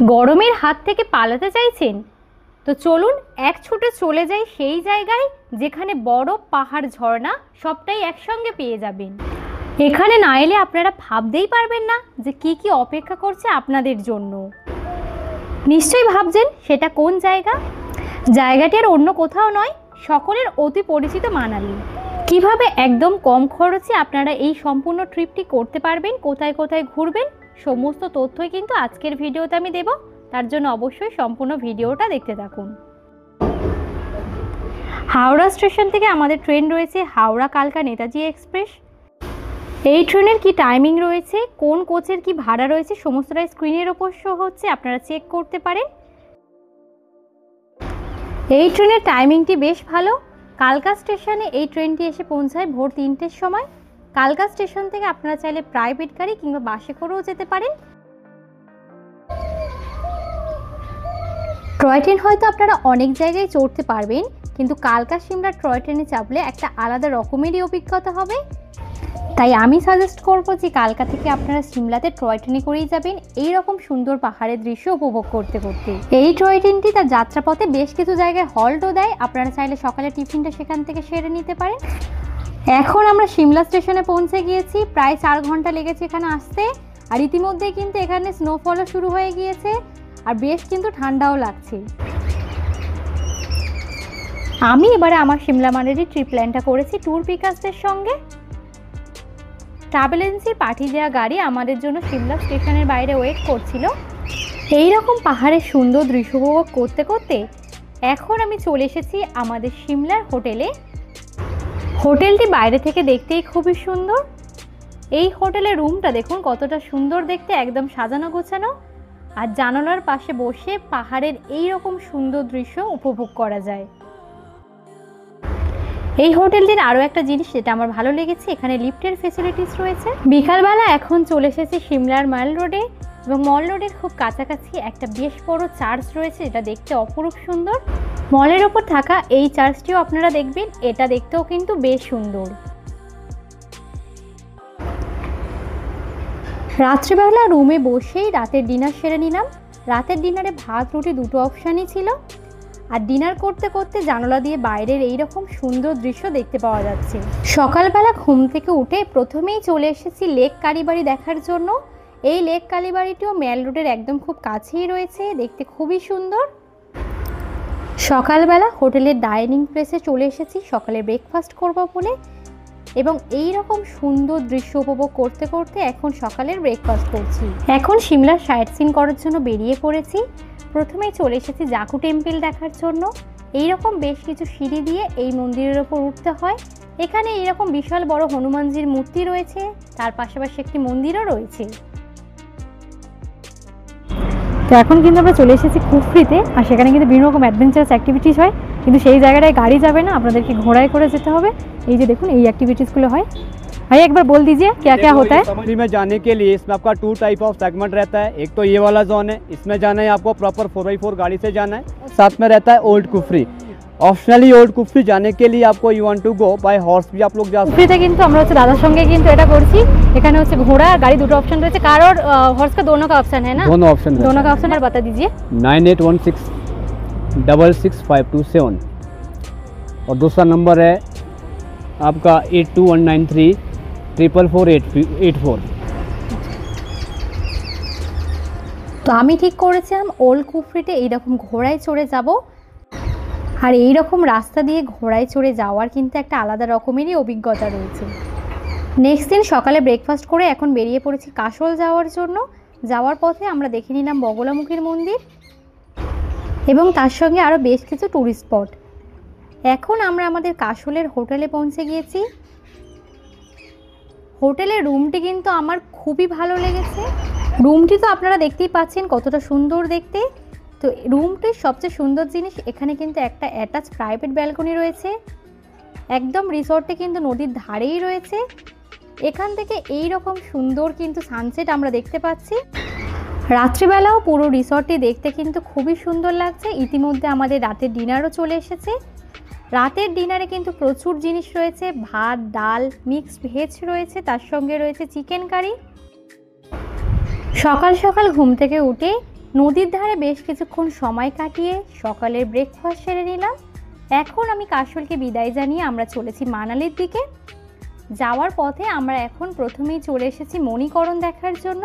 গরমের হাত থেকে পালাতে চাইছেন? তো চলুন এক ছুটে চলে যাই সেই জায়গায় যেখানে বরফ, পাহাড়, ঝর্ণা সবটাই একসঙ্গে পেয়ে যাবেন। এখানে না এলে আপনারা ভাবতেই পারবেন না যে কি কি অপেক্ষা করছে আপনাদের জন্য। নিশ্চয়ই ভাবছেন সেটা কোন জায়গা? জায়গাটি আর অন্য কোথাও নয়, সকলের অতি পরিচিত মানালি। কিভাবে একদম কম খরচে আপনারা এই সম্পূর্ণ ট্রিপটি করতে পারবেন, কোথায় কোথায় ঘুরবেন, সমস্ত তথ্যই কিন্তু আজকের ভিডিওতে আমি দেব। তার জন্য অবশ্যই সম্পূর্ণ ভিডিওটা দেখতে থাকুন। হাওড়া স্টেশন থেকে আমাদের ট্রেন রয়েছে হাওড়া কালকা নেতাজি এক্সপ্রেস। এই ট্রেনের কি টাইমিং রয়েছে, কোন কোচের কি ভাড়া রয়েছে, সমস্তটাই স্ক্রিনের ওপর শো হচ্ছে, আপনারা চেক করতে পারেন। এই ট্রেনের টাইমিংটি বেশ ভালো। কালকা স্টেশনে এই ট্রেনটি এসে পৌঁছায় ভোর 3টের সময়। কালকা স্টেশন থেকে আপনারা চাইলে প্রাইভেট গাড়ি কিংবা বাসে করেও যেতে পারেন। টয় ট্রেন হয়তো আপনারা অনেক জায়গায় চড়তে পারবেন, কিন্তু কালকা সিমলা টয় ট্রেনে চাপলে একটা আলাদা রকমেরই অভিজ্ঞতা হবে। তাই আমি সাজেস্ট করব যে কালকা থেকে আপনারা সিমলাতে টয় ট্রেনে করেই যাবেন, এই রকম সুন্দর পাহাড়ের দৃশ্য উপভোগ করতে করতে। এই টয় ট্রেনটি তার যাত্রাপথে বেশ কিছু জায়গায় হল্টও দেয়, আপনারা চাইলে সকালে টিফিনটা সেখান থেকে সেরে নিতে পারেন। এখন আমরা সিমলা স্টেশনে পৌঁছে গিয়েছি, প্রায় 4 ঘন্টা লেগেছে এখানে আসতে। আর ইতিমধ্যে কিন্তু এখানে স্নোফলও শুরু হয়ে গিয়েছে, আর বেশ কিন্তু ঠান্ডাও লাগছে। আমি এবারে আমার সিমলা মানালি ট্রিপ প্ল্যানটা করেছি ট্যুর পিকার্সদের সঙ্গে। ট্রাভেল এজেন্সির পাঠিয়ে দেওয়া গাড়ি আমাদের জন্য সিমলা স্টেশনের বাইরে ওয়েট করছিল। এই রকম পাহাড়ের সুন্দর দৃশ্য উপভোগ করতে করতে এখন আমি চলে এসেছি আমাদের সিমলার হোটেলে। হোটেলটি বাইরে থেকে দেখতেই খুবই সুন্দর। এই হোটেলের রুমটা দেখুন কতটা সুন্দর দেখতে, একদম সাজানো গোছানো। আর জানালার পাশে বসে পাহাড়ের এই রকম সুন্দর দৃশ্য উপভোগ করা যায়। এই হোটেলটির আরও একটা জিনিস যেটা আমার ভালো লেগেছে, এখানে লিফটের ফেসিলিটিস রয়েছে। বিকালবেলা এখন চলে এসেছি সিমলার মল রোডে, এবং মল রোডের খুব কাছাকাছি একটা বেশ বড় চার্চ রয়েছে, যেটা দেখতে অপরূপ সুন্দর। মলের ওপর থাকা এই চার্চটিও আপনারা দেখবেন, এটা দেখতেও কিন্তু বেশ সুন্দর। রাত্রিবেলা রুমে বসেই রাতের ডিনার সেরে নিলাম। রাতের ডিনারে ভাত রুটি দুটো অপশানই ছিল। আর ডিনার করতে করতে জানালা দিয়ে বাইরের এই রকম সুন্দর দৃশ্য দেখতে পাওয়া যাচ্ছে। সকালবেলা ঘুম থেকে উঠে প্রথমেই চলে এসেছি লেক কালীবাড়ি দেখার জন্য। এই লেক কালীবাড়িটিও মেল রোডের একদম খুব কাছেই রয়েছে, দেখতে খুবই সুন্দর। সকালবেলা হোটেলের ডাইনিং প্লেসে চলে এসেছি সকালে ব্রেকফাস্ট করব বলে, এবং এই রকম সুন্দর দৃশ্য উপভোগ করতে করতে এখন সকালের ব্রেকফাস্ট করছি। এখন সিমলার সাইট সিন করার জন্য বেরিয়ে পড়েছি। প্রথমেই চলে এসেছি জাকু টেম্পল দেখার জন্য। এইরকম বেশ কিছু সিঁড়ি দিয়ে এই মন্দিরের ওপর উঠতে হয়। এখানে এইরকম বিশাল বড় হনুমানজির মূর্তি রয়েছে, তার পাশাপাশি একটি মন্দিরও রয়েছে। তো এখন কিন্তু আমরা চলে এসেছি কুফরিতে, আর সেখানে কিন্তু বিভিন্ন রকম অ্যাডভেঞ্চারাস অ্যাক্টিভিটিস হয়, কিন্তু সেই জায়গাটায় গাড়ি যাবে না, আপনাদেরকে ঘোড়ায় করে যেতে হবে। এই যে দেখুন এই অ্যাক্টিভিটিসগুলো হয়। भाई एक बार बोल दीजिए क्या क्या होता है। कुफरी में जाने के लिए इसमें आपका 2 टाइप ऑफ सेगमेंट रहता है। एक तो ये वाला जोन है, इसमें जाना है आपको प्रॉपर 4x4 गाड़ी से जाना है। साथ में रहता है old Kufri. Optionally old Kufri जाने के लिए आपको you want to go by horse भी आप लोग जा सकते हैं। কুফরিতে কিন্তু আমরা হচ্ছে দাদার সঙ্গে কিন্তু এটা করছি। এখানে হচ্ছে ঘোড়া আর গাড়ি দুটো অপশন রয়েছে, कार और हॉर्स का दोनों का ऑप्शन है ना? दोनों ऑप्शन और बता दीजिए। 9816665267 और दूसरा नंबर है आपका 8219344484। তো আমি ঠিক করেছিলাম ওল্ড কুফরিতে এইরকম ঘোড়ায় চড়ে যাব। আর এই রকম রাস্তা দিয়ে ঘোড়ায় চড়ে যাওয়ার কিন্তু একটা আলাদা রকমেরই অভিজ্ঞতা রয়েছে। নেক্সট দিন সকালে ব্রেকফাস্ট করে এখন বেরিয়ে পড়েছি কাশল যাওয়ার জন্য। যাওয়ার পথে আমরা দেখে নিলাম বগলামুখীর মন্দির এবং তার সঙ্গে আরও বেশ কিছু ট্যুরিস্ট স্পট। এখন আমরা আমাদের কাশলের হোটেলে পৌঁছে গিয়েছি। হোটেলের রুমটি কিন্তু আমার খুবই ভালো লেগেছে। রুমটি তো আপনারা দেখতেই পাচ্ছেন কতটা সুন্দর দেখতে। তো রুমটির সবচেয়ে সুন্দর জিনিস, এখানে কিন্তু একটা অ্যাটাচ প্রাইভেট ব্যালকনি রয়েছে। একদম রিসর্টে কিন্তু নদীর ধারেই রয়েছে। এখান থেকে এই রকম সুন্দর কিন্তু সানসেট আমরা দেখতে পাচ্ছি। রাত্রিবেলাও পুরো রিসর্টটি দেখতে কিন্তু খুবই সুন্দর লাগছে। ইতিমধ্যে আমাদের রাতের ডিনারও চলে এসেছে। রাতের ডিনারে কিন্তু প্রচুর জিনিস রয়েছে, ভাত, ডাল, মিক্সড ভেজ রয়েছে, তার সঙ্গে রয়েছে চিকেন কারি। সকাল সকাল ঘুম থেকে উঠে নদীর ধারে বেশ কিছুক্ষণ সময় কাটিয়ে সকালের ব্রেকফাস্ট সেরে নিলাম। এখন আমি কাশফুলকে বিদায় জানিয়ে আমরা চলেছি মানালির দিকে। যাওয়ার পথে আমরা এখন প্রথমেই চলে এসেছি মণিকরণ দেখার জন্য।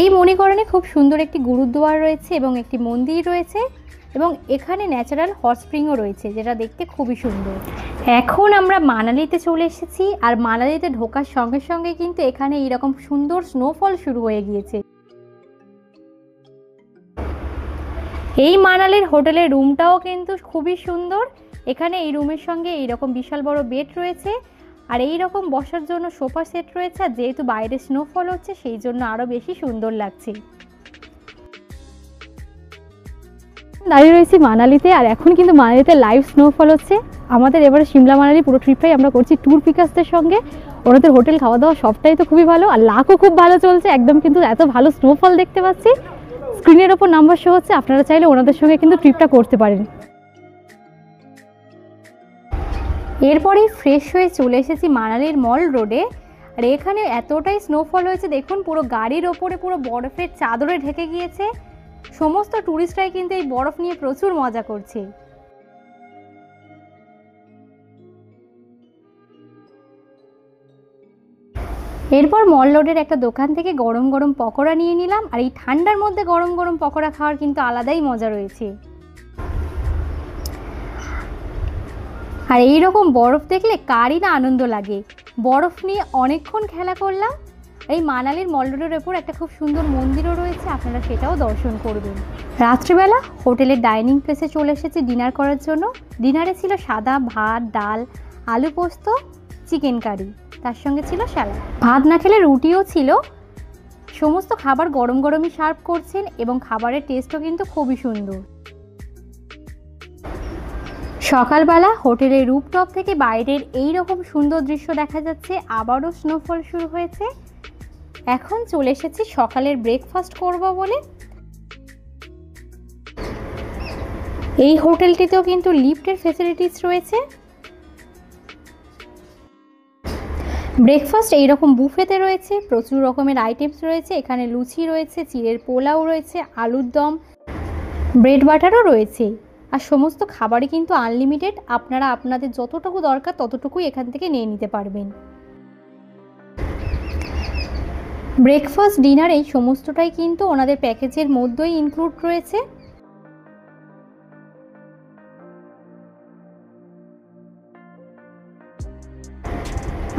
এই মণিকরণে খুব সুন্দর একটি গুরুদ্বার রয়েছে এবং একটি মন্দির রয়েছে এবং এখানে ন্যাচারাল হট স্প্রিংও রয়েছে, যেটা দেখতে খুবই সুন্দর। এখন আমরা মানালিতে চলে এসেছি, আর মানালিতে ঢোকার সঙ্গে সঙ্গে কিন্তু এখানে এইরকম সুন্দর স্নোফল শুরু হয়ে গিয়েছে। এই মানালির হোটেলের রুমটাও কিন্তু খুবই সুন্দর। এখানে এই রুমের সঙ্গে এইরকম বিশাল বড় বেড রয়েছে, আর এই রকম বসার জন্য সোফা সেট রয়েছে। আর যেহেতু বাইরে স্নোফল হচ্ছে সেই জন্য আরও বেশি সুন্দর লাগছে। দাঁড়িয়ে রয়েছি মানালিতে, আর এখন কিন্তু মানালিতে লাইভ স্নোফল হচ্ছে। আমাদের এবারে সিমলা মানালি পুরো ট্রিপটাই আমরা করছি ট্যুর পিকার্সদের সঙ্গে। ওনাদের হোটেল খাওয়া দাওয়া সবটাই তো খুবই ভালো, আর লাকও খুব ভালো চলছে। একদম কিন্তু এত ভালো স্নোফল দেখতে পাচ্ছি। স্ক্রিনের ওপর নাম্বার শো হচ্ছে, আপনারা চাইলে ওনাদের সঙ্গে কিন্তু ট্রিপটা করতে পারেন। এরপরেই ফ্রেশ হয়ে চলে এসেছি মানালির মল রোডে, আর এখানে এতটাই স্নোফল হয়েছে দেখুন, পুরো গাড়ির ওপরে পুরো বরফের চাদরে ঢেকে গিয়েছে। সমস্ত ট্যুরিস্টরাই কিন্তু এই বরফ নিয়ে প্রচুর মজা করছে। এরপর মল রোডের একটা দোকান থেকে গরম গরম পকোড়া নিয়ে নিলাম, আর এই ঠান্ডার মধ্যে গরম গরম পকোড়া খাওয়ার কিন্তু আলাদাই মজা রয়েছে। আর এইরকম বরফ দেখলে কারই না আনন্দ লাগে। বরফ নিয়ে অনেকক্ষণ খেলা করলাম। এই মানালির মল রোডের ওপর একটা খুব সুন্দর মন্দিরও রয়েছে, আপনারা সেটাও দর্শন করবেন। রাত্রিবেলা হোটেলের ডাইনিং প্লেসে চলে এসেছি ডিনার করার জন্য। ডিনারে ছিল সাদা ভাত, ডাল, আলু পোস্ত, চিকেন কারি, তার সঙ্গে ছিল স্যালাড। ভাত না খেলে রুটিও ছিল। সমস্ত খাবার গরম গরমই সার্ভ করছেন এবং খাবারের টেস্টও কিন্তু খুবই সুন্দর। সকালবেলা হোটেলের রুফটপ থেকে বাইরের এই রকম সুন্দর দৃশ্য দেখা যাচ্ছে। আবারও স্নোফল শুরু হয়েছে। এখন চলে এসেছি সকালের ব্রেকফাস্ট করব বলে। এই হোটেলটিতেও কিন্তু লিফটের ফ্যাসিলিটিস রয়েছে। ব্রেকফাস্ট এইরকম বুফেতে রয়েছে, প্রচুর রকমের আইটেমস রয়েছে। এখানে লুচি রয়েছে, চিড়ের পোলাও রয়েছে, আলুর দম, ব্রেড বাটারও রয়েছে। আর সমস্ত খাবারই কিন্তু আনলিমিটেড। আপনারা আপনাদের যতটুকু দরকার ততটুকুই এখান থেকে নিয়ে নিতে পারবেন। ব্রেকফাস্ট ডিনার এই সমস্তটাই কিন্তু ওনাদের প্যাকেজের মধ্যেই ইনক্লুড রয়েছে।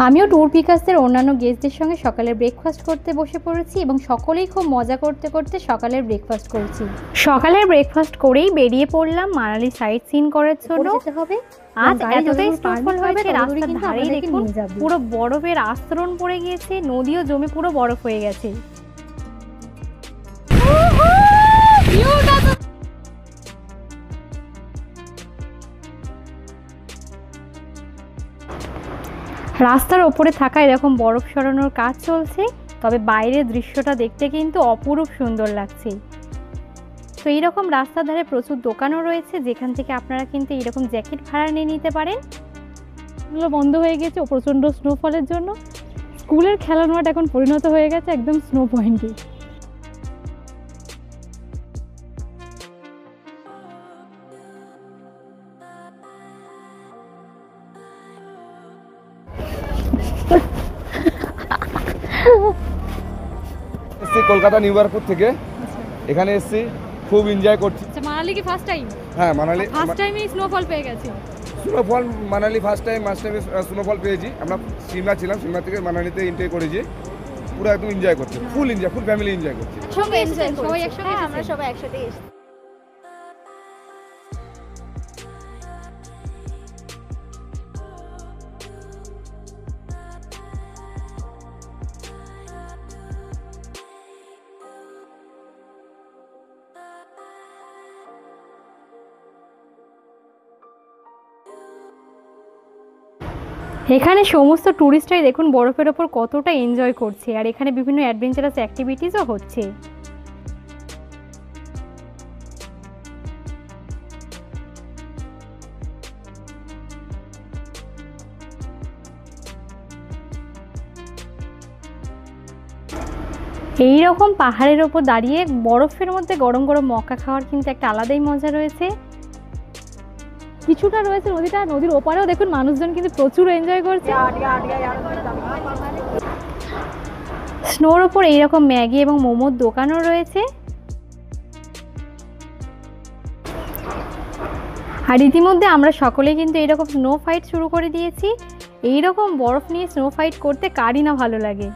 আমিও ট্যুর পিকার্সদের অন্যান্য গেস্টদের সঙ্গে সকালের ব্রেকফাস্ট করতে বসে পড়েছি এবং সকলেই খুব মজা করতে করতে সকালের ব্রেকফাস্ট করছি। সকালের ব্রেকফাস্ট করেই বেরিয়ে পড়লাম মানালি সাইট সিন করার জন্য। আজ এতটাই স্নোফল হয়েছে, রাস্তার ধারেই দেখুন পুরো বরফের আস্তরণ পড়ে গিয়েছে, নদীও জমে পুরো বরফ হয়ে গেছে। রাস্তার ওপরে থাকা এরকম বরফ সরানোর কাজ চলছে, তবে বাইরের দৃশ্যটা দেখতে কিন্তু অপরূপ সুন্দর লাগছে। তো এইরকম রাস্তার ধারে প্রচুর দোকানও রয়েছে, যেখান থেকে আপনারা কিন্তু এইরকম জ্যাকেট ভাড়া নিয়ে নিতে পারেন। এগুলো বন্ধ হয়ে গেছে প্রচণ্ড স্নোফলের জন্য। স্কুলের খেলার মাঠ এখন পরিণত হয়ে গেছে একদম স্নো পয়েন্টে। কলকাতা নিউ ইয়ারপুর থেকে এখানে এসেছি, খুব এনজয় করছি। আচ্ছা, মানালি কি ফার্স্ট টাইম? হ্যাঁ, মানালি ফার্স্ট টাইমই স্নোফল পেয়ে গেছি। Snowfall Manali first time snowfall পেয়েছি। আমরা সিমলা ছিলাম, সিমলা থেকে মানালিতে এন্ট্রি করেছি। পুরো একদম এনজয় করছি, ফুল ফ্যামিলি এনজয় করছি। সবাই একসঙ্গে, আমরা সবাই একসাথে এসেছি। এখানে সমস্ত ট্যুরিস্টরাই দেখুন বরফের ওপর কতটা এনজয় করছে, আর এখানে বিভিন্ন অ্যাডভেঞ্চারাস অ্যাক্টিভিটিসও হচ্ছে। এই রকম পাহাড়ের ওপর দাঁড়িয়ে বরফের মধ্যে গরম গরম মক্কা খাওয়ার কিন্তু একটা আলাদাই মজা রয়েছে। কিছুটা রয়েছে নদীটা, নদীর ওপারেও দেখুন মানুষজন কিন্তু প্রচুর এনজয় করছে। স্নোর ওপর এইরকম ম্যাগি এবং মোমোর দোকানও রয়েছে। আর ইতিমধ্যে আমরা সকলে কিন্তু এইরকম স্নো ফাইট শুরু করে দিয়েছি। এইরকম বরফ নিয়ে স্নো ফাইট করতে কারই না ভালো লাগে।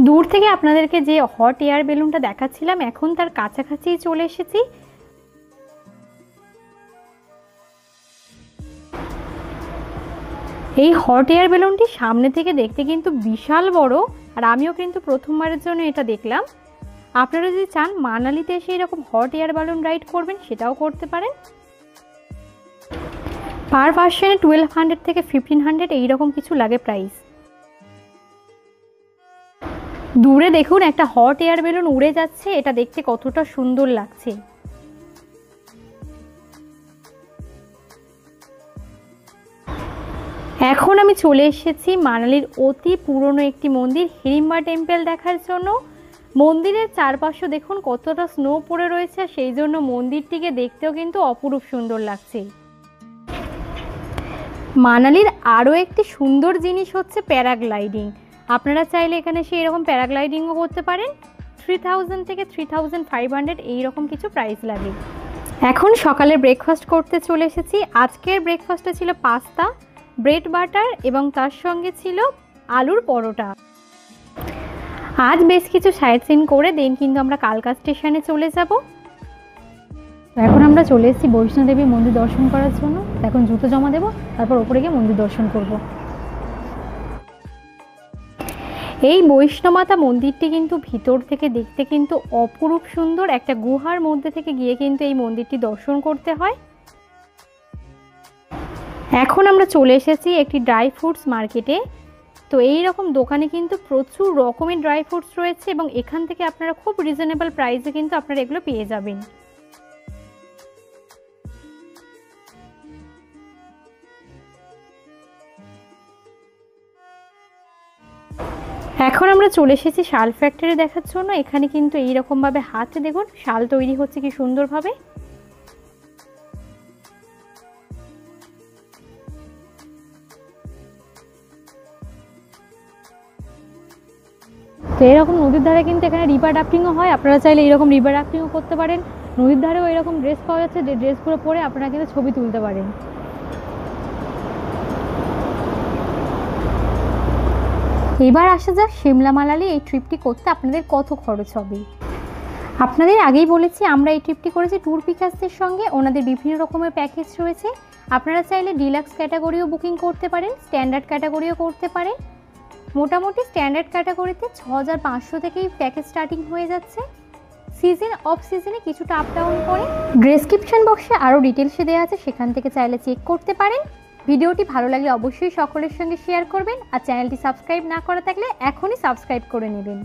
দূর থেকে আপনাদেরকে যে হট এয়ার বেলুনটা দেখাচ্ছিলাম, এখন তার কাছাকাছি চলে এসেছি। এই হট এয়ার বেলুনটি সামনে থেকে দেখতে কিন্তু বিশাল বড়, আর আমিও কিন্তু প্রথমবারের জন্য এটা দেখলাম। আপনারা যদি চান মানালিতে এসে এরকম হট এয়ার বেলুন রাইড করবেন, সেটাও করতে পারেন। পার পার্সনে 1200 থেকে 1500 এইরকম কিছু লাগে প্রাইস। দূরে দেখুন একটা হট এয়ার বেলুন উড়ে যাচ্ছে, এটা দেখতে কতটা সুন্দর লাগছে। এখন আমি চলে এসেছি মানালির অতি পুরনো একটি মন্দির হিড়িম্বা টেম্পল দেখার জন্য। মন্দিরের চারপাশে দেখুন কতটা স্নো পড়ে রয়েছে, সেই জন্য মন্দিরটিকে দেখতেও কিন্তু অপরূপ সুন্দর লাগছে। মানালির আরও একটি সুন্দর জিনিস হচ্ছে প্যারাগ্লাইডিং। আপনারা চাইলে এখানে এসে এরকম প্যারাগ্লাইডিংও করতে পারেন। 3000 থেকে 3500 এইরকম কিছু প্রাইস লাগে। এখন সকালে ব্রেকফাস্ট করতে চলে এসেছি। আজকের ব্রেকফাস্টে ছিল পাস্তা, ব্রেড বাটার এবং তার সঙ্গে ছিল আলুর পরোটা। আজ বেশ কিছু সাইট সিন করে দেন কিন্তু আমরা কালকা স্টেশনে চলে যাব। এখন আমরা চলে এসেছি বৈষ্ণোদেবী মন্দির দর্শন করার জন্য। এখন জুতো জমা দেবো, তারপর ওপরে গিয়ে মন্দির দর্শন করব। এই বৈষ্ণোমাতা মন্দিরটি কিন্তু ভিতর থেকে দেখতে কিন্তু অপরূপ সুন্দর। একটা গুহার মধ্যে থেকে গিয়ে কিন্তু এই মন্দিরটি দর্শন করতে হয়। এখন আমরা চলে এসেছি একটি ড্রাই ফ্রুটস মার্কেটে। তো এই রকম দোকানে কিন্তু প্রচুর রকমের ড্রাই ফ্রুটস রয়েছে এবং এখান থেকে আপনারা খুব রিজনেবল প্রাইসে কিন্তু আপনারা এগুলো পেয়ে যাবেন। এখন আমরা চলে এসেছি শাল ফ্যাক্টরি দেখার জন্য। এখানে কিন্তু এইরকমভাবে হাতে দেখুন শাল তৈরি হচ্ছে কি সুন্দরভাবে। তো এরকম নদীর ধারে কিন্তু এখানে রিভার রাফটিংও হয়। আপনারা চাইলে এইরকম রিভার রাফটিংও করতে পারেন। নদীর ধারেও এরকম ড্রেস পাওয়া যাচ্ছে, যে ড্রেসগুলো পরে আপনারা কিন্তু ছবি তুলতে পারেন। এবার আসা যাক সিমলা মানালি এই ট্রিপটি করতে আপনাদের কত খরচ হবে। আপনাদের আগেই বলেছি আমরা এই ট্রিপটি করেছি ট্যুর পিকার্সের সঙ্গে। ওনাদের বিভিন্ন রকমের প্যাকেজ রয়েছে। আপনারা চাইলে ডিলাক্স ক্যাটাগরিও বুকিং করতে পারেন, স্ট্যান্ডার্ড ক্যাটাগরিও করতে পারেন। মোটামুটি স্ট্যান্ডার্ড ক্যাটাগরিতে 6500 থেকেই প্যাকেজ স্টার্টিং হয়ে যাচ্ছে। সিজন অফ সিজনে কিছুটা আপ ডাউন করে। ডেসক্রিপশন বক্সে আরও ডিটেলসে দেওয়া আছে, সেখান থেকে চাইলে চেক করতে পারেন। ভিডিওটি ভালো লাগলে অবশ্যই সকলের সঙ্গে শেয়ার করবেন, আর চ্যানেলটি সাবস্ক্রাইব না করা থাকলে এখনই সাবস্ক্রাইব করে নেবেন।